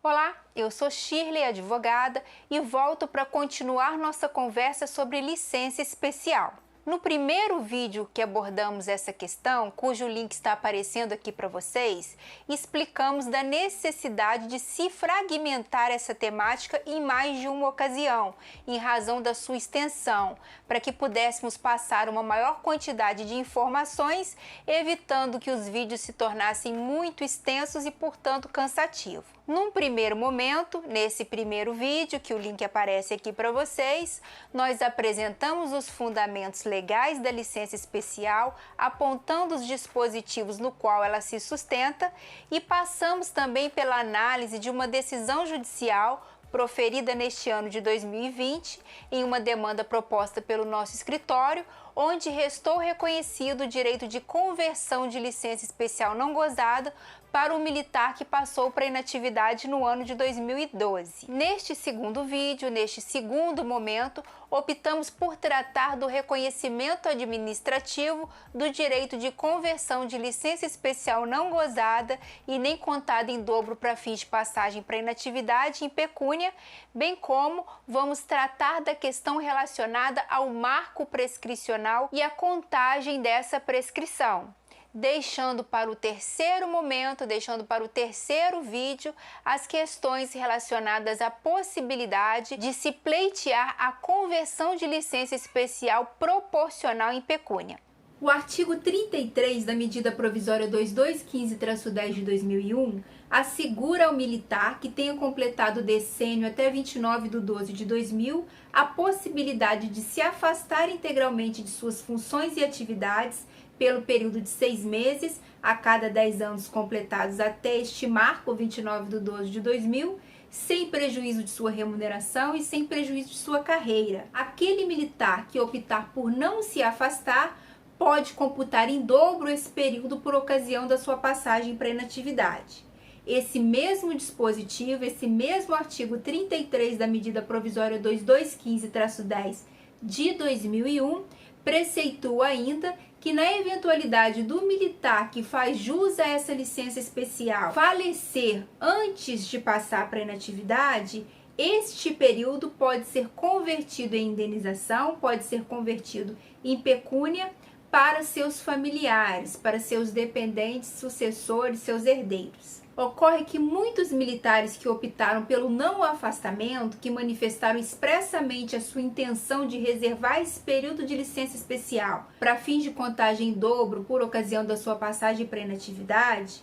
Olá, eu sou Shirley, advogada, e volto para continuar nossa conversa sobre licença especial. No primeiro vídeo que abordamos essa questão, cujo link está aparecendo aqui para vocês, explicamos da necessidade de se fragmentar essa temática em mais de uma ocasião, em razão da sua extensão, para que pudéssemos passar uma maior quantidade de informações, evitando que os vídeos se tornassem muito extensos e, portanto, cansativos. Num primeiro momento, nesse primeiro vídeo, que o link aparece aqui para vocês, nós apresentamos os fundamentos legais da licença especial, apontando os dispositivos no qual ela se sustenta e passamos também pela análise de uma decisão judicial proferida neste ano de 2020 em uma demanda proposta pelo nosso escritório, onde restou reconhecido o direito de conversão de licença especial não gozada para um militar que passou para inatividade no ano de 2012. Neste segundo vídeo, neste segundo momento, optamos por tratar do reconhecimento administrativo do direito de conversão de licença especial não gozada e nem contada em dobro para fins de passagem para inatividade em pecúnia, bem como vamos tratar da questão relacionada ao marco prescricional e a contagem dessa prescrição, deixando para o terceiro momento, deixando para o terceiro vídeo, as questões relacionadas à possibilidade de se pleitear a conversão de licença especial proporcional em pecúnia. O artigo 33 da medida provisória 2215-10 de 2001 assegura ao militar que tenha completado o decênio até 29/12 de 2000 a possibilidade de se afastar integralmente de suas funções e atividades pelo período de 6 meses, a cada 10 anos completados até este marco, 29/12 de 2000, sem prejuízo de sua remuneração e sem prejuízo de sua carreira. Aquele militar que optar por não se afastar pode computar em dobro esse período por ocasião da sua passagem para inatividade. Esse mesmo dispositivo, esse mesmo artigo 33 da medida provisória 2215-10 de 2001, preceitua ainda que na eventualidade do militar que faz jus a essa licença especial falecer antes de passar para inatividade, este período pode ser convertido em indenização, pode ser convertido em pecúnia para seus familiares, para seus dependentes, sucessores, seus herdeiros. Ocorre que muitos militares que optaram pelo não afastamento, que manifestaram expressamente a sua intenção de reservar esse período de licença especial para fins de contagem em dobro por ocasião da sua passagem para inatividade,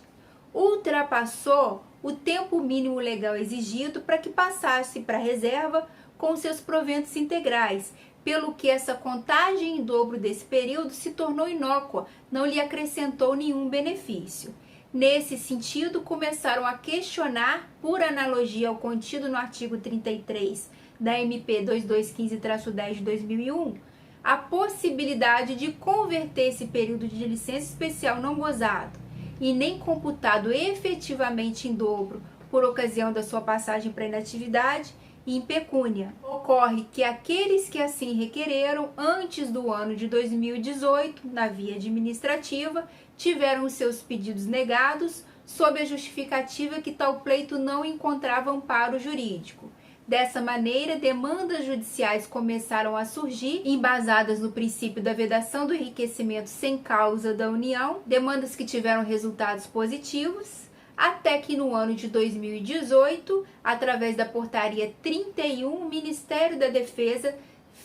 ultrapassou o tempo mínimo legal exigido para que passasse para a reserva com seus proventos integrais, pelo que essa contagem em dobro desse período se tornou inócua, não lhe acrescentou nenhum benefício. Nesse sentido, começaram a questionar, por analogia ao contido no artigo 33 da MP 2215-10 de 2001, a possibilidade de converter esse período de licença especial não gozado e nem computado efetivamente em dobro por ocasião da sua passagem para inatividade em pecúnia. Ocorre que aqueles que assim requereram antes do ano de 2018, na via administrativa, tiveram os seus pedidos negados sob a justificativa que tal pleito não encontrava amparo jurídico. Dessa maneira, demandas judiciais começaram a surgir, embasadas no princípio da vedação do enriquecimento sem causa da União, demandas que tiveram resultados positivos, até que no ano de 2018, através da portaria 31, o Ministério da Defesa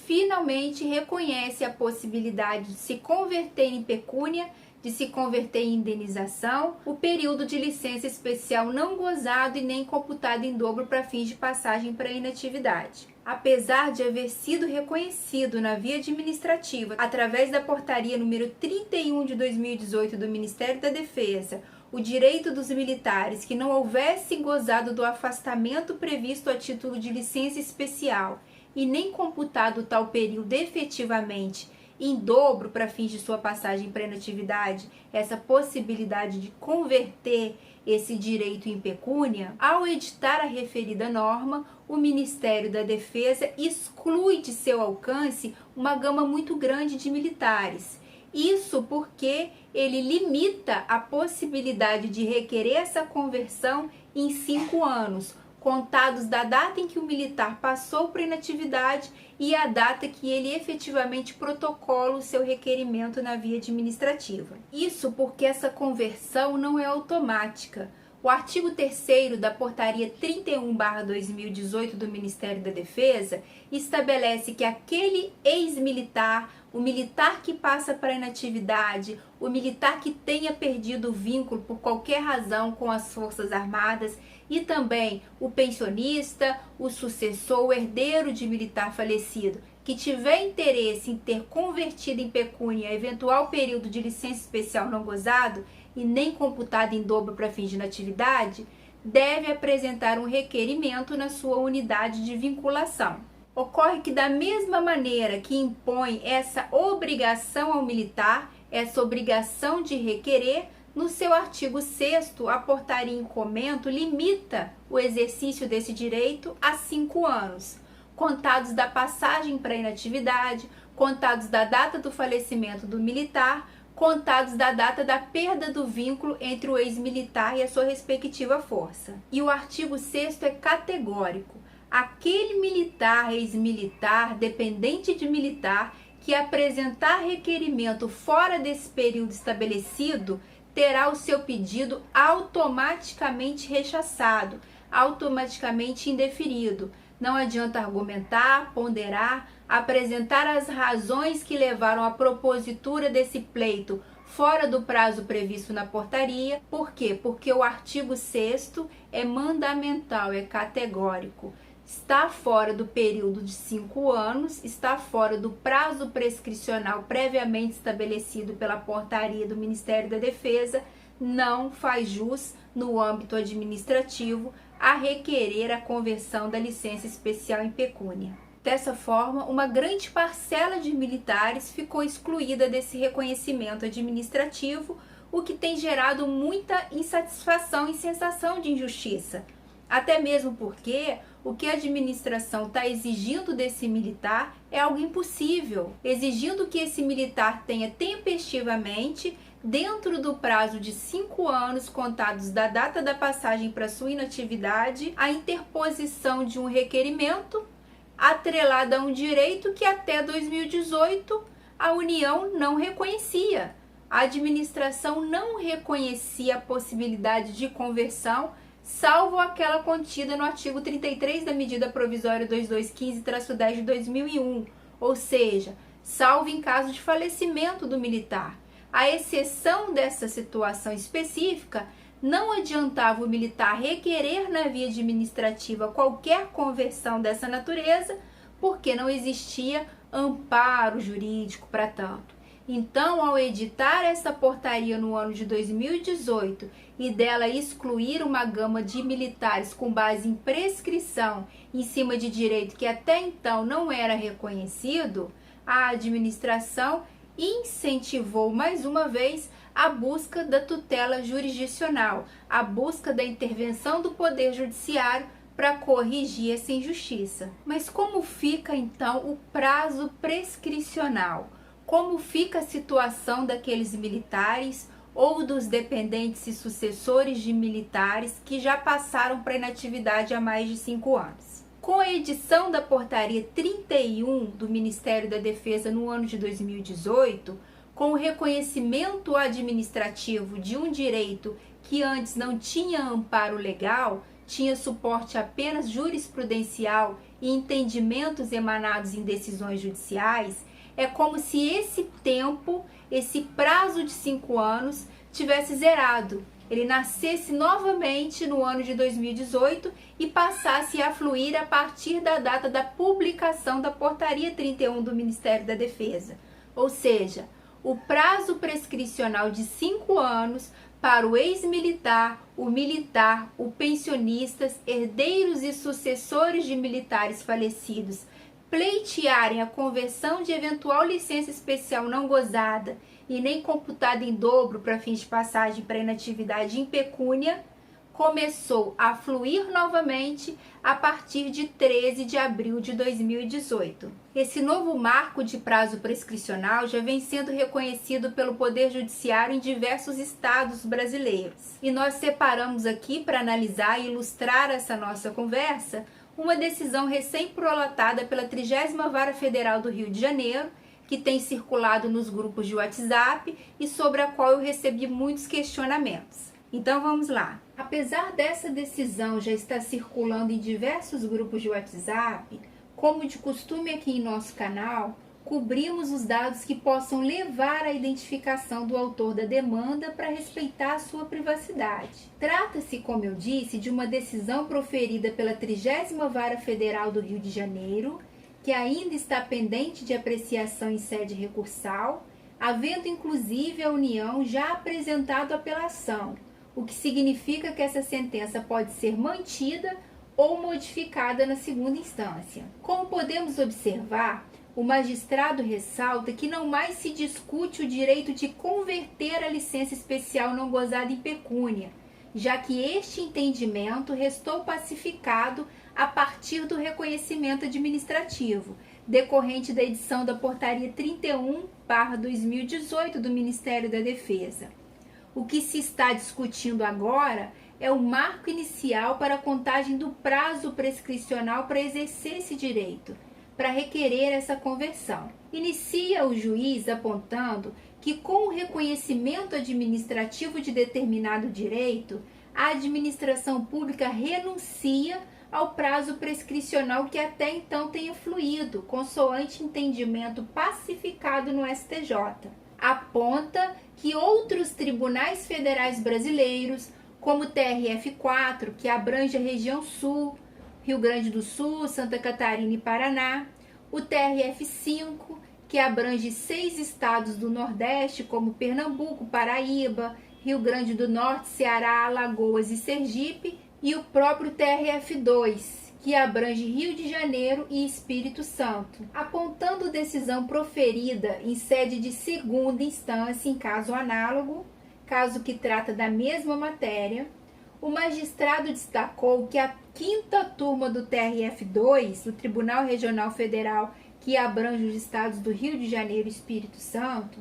finalmente reconhece a possibilidade de se converter em pecúnia, de se converter em indenização, o período de licença especial não gozado e nem computado em dobro para fins de passagem para inatividade. Apesar de haver sido reconhecido na via administrativa, através da portaria número 31 de 2018 do Ministério da Defesa, o direito dos militares que não houvessem gozado do afastamento previsto a título de licença especial e nem computado tal período efetivamente em dobro para fins de sua passagem para inatividade, essa possibilidade de converter esse direito em pecúnia, ao editar a referida norma, o Ministério da Defesa exclui de seu alcance uma gama muito grande de militares. Isso porque ele limita a possibilidade de requerer essa conversão em 5 anos, contados da data em que o militar passou por inatividade e a data que ele efetivamente protocola o seu requerimento na via administrativa. Isso porque essa conversão não é automática. O artigo 3º da Portaria 31/2018 do Ministério da Defesa estabelece que aquele ex-militar, o militar que passa para a inatividade, o militar que tenha perdido o vínculo por qualquer razão com as Forças Armadas e também o pensionista, o sucessor, o herdeiro de militar falecido, que tiver interesse em ter convertido em pecúnia eventual período de licença especial não gozado e nem computado em dobro para fins de inatividade, deve apresentar um requerimento na sua unidade de vinculação. Ocorre que da mesma maneira que impõe essa obrigação ao militar, essa obrigação de requerer, no seu artigo 6º, a portaria em comento limita o exercício desse direito a 5 anos, contados da passagem para inatividade, contados da data do falecimento do militar, contados da data da perda do vínculo entre o ex-militar e a sua respectiva força. E o artigo 6º é categórico. Aquele militar, ex-militar, dependente de militar, que apresentar requerimento fora desse período estabelecido, terá o seu pedido automaticamente rechaçado, automaticamente indeferido. Não adianta argumentar, ponderar, apresentar as razões que levaram à propositura desse pleito fora do prazo previsto na portaria. Por quê? Porque o artigo 6º é mandamental, é categórico. Está fora do período de 5 anos, está fora do prazo prescricional previamente estabelecido pela portaria do Ministério da Defesa, não faz jus no âmbito administrativo a requerer a conversão da licença especial em pecúnia. Dessa forma, uma grande parcela de militares ficou excluída desse reconhecimento administrativo, o que tem gerado muita insatisfação e sensação de injustiça. Até mesmo porque o que a administração está exigindo desse militar é algo impossível, exigindo que esse militar tenha tempestivamente, dentro do prazo de 5 anos contados da data da passagem para sua inatividade, a interposição de um requerimento atrelado a um direito que até 2018 a União não reconhecia. A administração não reconhecia a possibilidade de conversão, salvo aquela contida no artigo 33 da Medida Provisória 2215-10 de 2001, ou seja, salvo em caso de falecimento do militar. À exceção dessa situação específica, não adiantava o militar requerer na via administrativa qualquer conversão dessa natureza, porque não existia amparo jurídico para tanto. Então, ao editar essa portaria no ano de 2018 e dela excluir uma gama de militares com base em prescrição em cima de direito que até então não era reconhecido, a administração incentivou mais uma vez a busca da tutela jurisdicional, a busca da intervenção do Poder Judiciário para corrigir essa injustiça. Mas como fica então o prazo prescricional? Como fica a situação daqueles militares ou dos dependentes e sucessores de militares que já passaram para inatividade há mais de 5 anos? Com a edição da Portaria 31 do Ministério da Defesa no ano de 2018, com o reconhecimento administrativo de um direito que antes não tinha amparo legal, tinha suporte apenas jurisprudencial e entendimentos emanados em decisões judiciais, é como se esse tempo, esse prazo de 5 anos, tivesse zerado. Ele nascesse novamente no ano de 2018 e passasse a fluir a partir da data da publicação da Portaria 31 do Ministério da Defesa. Ou seja, o prazo prescricional de 5 anos para o ex-militar, o militar, o pensionistas, herdeiros e sucessores de militares falecidos pleitearem a conversão de eventual licença especial não gozada e nem computada em dobro para fins de passagem para inatividade em pecúnia, começou a fluir novamente a partir de 13 de abril de 2018. Esse novo marco de prazo prescricional já vem sendo reconhecido pelo Poder Judiciário em diversos estados brasileiros. E nós separamos aqui, para analisar e ilustrar essa nossa conversa, uma decisão recém-prolatada pela 30ª Vara Federal do Rio de Janeiro, que tem circulado nos grupos de WhatsApp e sobre a qual eu recebi muitos questionamentos. Então vamos lá. Apesar dessa decisão já estar circulando em diversos grupos de WhatsApp, como de costume aqui em nosso canal, cobrimos os dados que possam levar à identificação do autor da demanda para respeitar a sua privacidade. Trata-se, como eu disse, de uma decisão proferida pela 30ª Vara Federal do Rio de Janeiro, que ainda está pendente de apreciação em sede recursal, havendo inclusive a União já apresentado apelação, o que significa que essa sentença pode ser mantida ou modificada na segunda instância. Como podemos observar, o magistrado ressalta que não mais se discute o direito de converter a licença especial não gozada em pecúnia, já que este entendimento restou pacificado a partir do reconhecimento administrativo, decorrente da edição da Portaria 31/2018 do Ministério da Defesa. O que se está discutindo agora é o marco inicial para a contagem do prazo prescricional para exercer esse direito, para requerer essa conversão. Inicia o juiz apontando que, com o reconhecimento administrativo de determinado direito, a administração pública renuncia ao prazo prescricional que até então tenha fluído, consoante entendimento pacificado no STJ. Aponta que outros tribunais federais brasileiros, como o TRF4, que abrange a região sul, Rio Grande do Sul, Santa Catarina e Paraná, o TRF5, que abrange 6 estados do Nordeste, como Pernambuco, Paraíba, Rio Grande do Norte, Ceará, Alagoas e Sergipe, e o próprio TRF2, que abrange Rio de Janeiro e Espírito Santo, apontando decisão proferida em sede de segunda instância em caso análogo, caso que trata da mesma matéria. O magistrado destacou que a 5ª turma do TRF2, do Tribunal Regional Federal, que abrange os estados do Rio de Janeiro e Espírito Santo,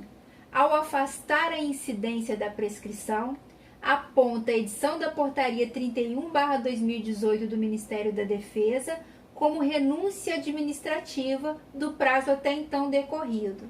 ao afastar a incidência da prescrição, aponta a edição da Portaria 31/2018 do Ministério da Defesa como renúncia administrativa do prazo até então decorrido.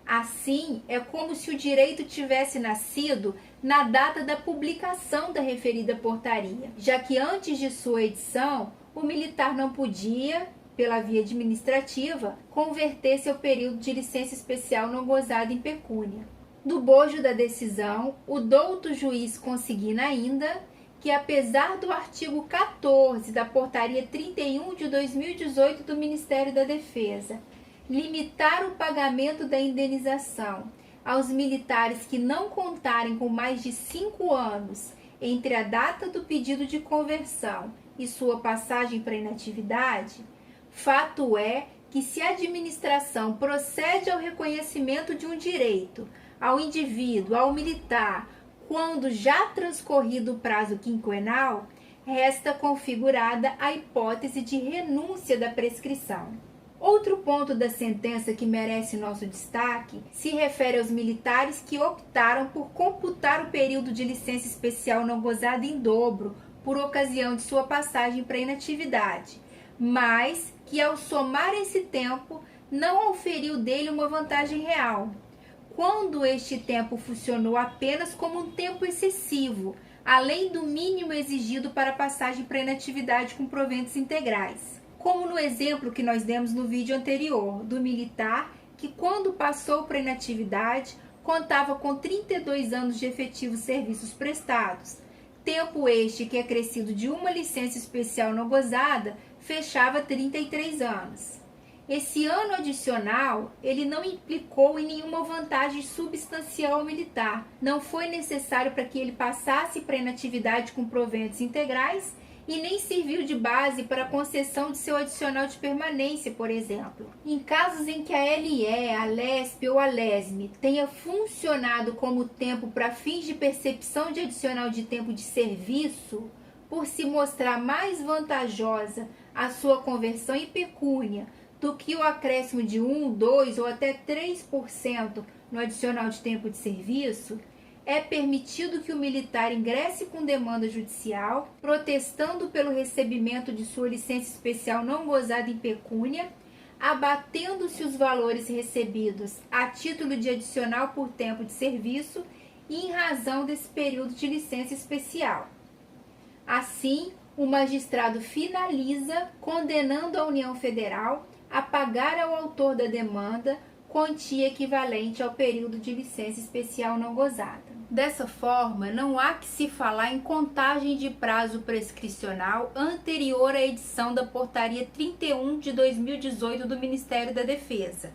Assim, é como se o direito tivesse nascido na data da publicação da referida portaria, já que antes de sua edição, o militar não podia, pela via administrativa, converter seu período de licença especial não gozado em pecúnia. Do bojo da decisão, o douto juiz consigna ainda que, apesar do artigo 14 da Portaria 31 de 2018 do Ministério da Defesa limitar o pagamento da indenização aos militares que não contarem com mais de 5 anos entre a data do pedido de conversão e sua passagem para inatividade, fato é que, se a administração procede ao reconhecimento de um direito ao indivíduo, ao militar, quando já transcorrido o prazo quinquenal, resta configurada a hipótese de renúncia da prescrição. Outro ponto da sentença que merece nosso destaque se refere aos militares que optaram por computar o período de licença especial não gozada em dobro por ocasião de sua passagem para inatividade, mas que, ao somar esse tempo, não auferiu dele uma vantagem real, quando este tempo funcionou apenas como um tempo excessivo, além do mínimo exigido para a passagem para inatividade com proventos integrais. Como no exemplo que nós demos no vídeo anterior, do militar que, quando passou para inatividade, contava com 32 anos de efetivos serviços prestados, tempo este que, acrescido de uma licença especial não gozada, fechava 33 anos. Esse ano adicional, ele não implicou em nenhuma vantagem substancial ao militar. Não foi necessário para que ele passasse para inatividade com proventos integrais e nem serviu de base para a concessão de seu adicional de permanência, por exemplo. Em casos em que a LE, a LESP ou a LESM tenha funcionado como tempo para fins de percepção de adicional de tempo de serviço, por se mostrar mais vantajosa a sua conversão em pecúnia do que o acréscimo de 1, 2 ou até 3% no adicional de tempo de serviço, é permitido que o militar ingresse com demanda judicial, protestando pelo recebimento de sua licença especial não gozada em pecúnia, abatendo-se os valores recebidos a título de adicional por tempo de serviço e em razão desse período de licença especial. Assim, o magistrado finaliza condenando a União Federal a pagar ao autor da demanda quantia equivalente ao período de licença especial não gozada. Dessa forma, não há que se falar em contagem de prazo prescricional anterior à edição da Portaria 31 de 2018 do Ministério da Defesa,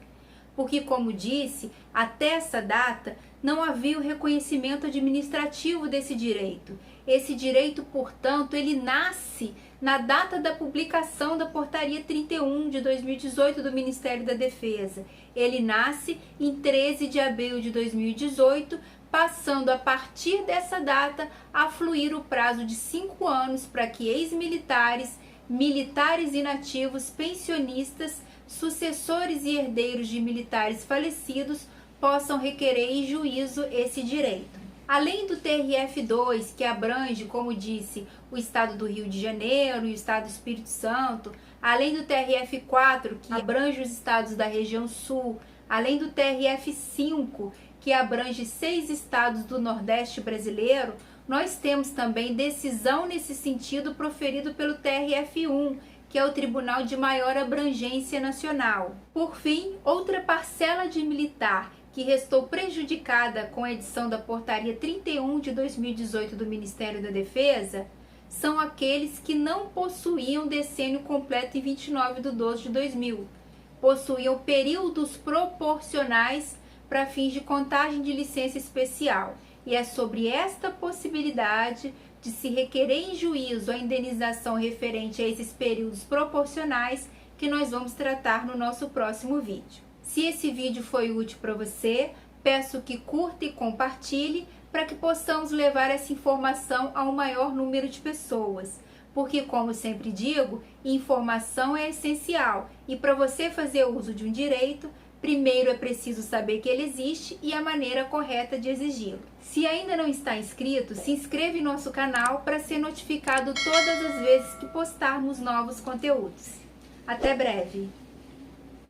porque, como disse, até essa data não havia o reconhecimento administrativo desse direito. Esse direito, portanto, ele nasce na data da publicação da Portaria 31 de 2018 do Ministério da Defesa. Ele nasce em 13 de abril de 2018, passando a partir dessa data a fluir o prazo de 5 anos para que ex-militares, militares inativos, pensionistas, sucessores e herdeiros de militares falecidos possam requerer em juízo esse direito. Além do TRF2, que abrange, como disse, o estado do Rio de Janeiro e o estado do Espírito Santo, além do TRF4, que abrange os estados da região sul, além do TRF5, que abrange 6 estados do Nordeste brasileiro, nós temos também decisão nesse sentido proferido pelo TRF1, que é o Tribunal de Maior Abrangência Nacional. Por fim, outra parcela de militar que restou prejudicada com a edição da Portaria 31 de 2018 do Ministério da Defesa são aqueles que não possuíam decênio completo em 29 de 12 de 2000, possuíam períodos proporcionais para fins de contagem de licença especial, e é sobre esta possibilidade de se requerer em juízo a indenização referente a esses períodos proporcionais que nós vamos tratar no nosso próximo vídeo. Se esse vídeo foi útil para você, peço que curta e compartilhe para que possamos levar essa informação a um maior número de pessoas, porque, como sempre digo, informação é essencial e para você fazer uso de um direito, primeiro é preciso saber que ele existe e a maneira correta de exigi-lo. Se ainda não está inscrito, se inscreva em nosso canal para ser notificado todas as vezes que postarmos novos conteúdos. Até breve!